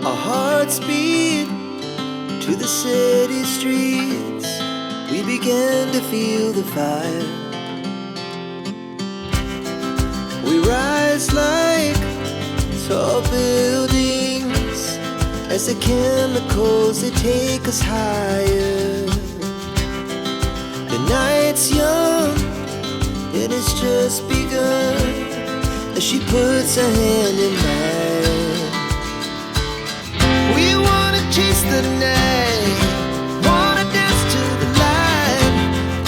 Our hearts beat to the city streets. We began to feel the fire. We rise like tall buildings as the chemicals, they take us higher. The night's young and it's just begun as she puts her hand in mine. We wanna chase the night, wanna dance to the light,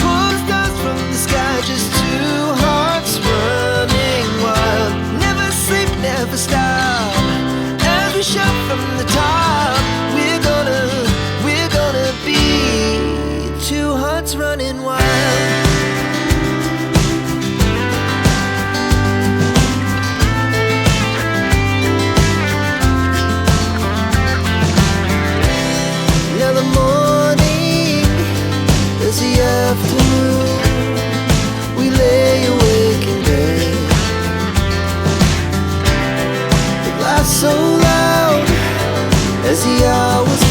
pull stars from the sky, just two hearts running wild. Never sleep, never stop, as we shout from the top. We're gonna be two hearts running wild. Now the morning is the afternoon. We lay awake in bed. The laughs so loud as the hours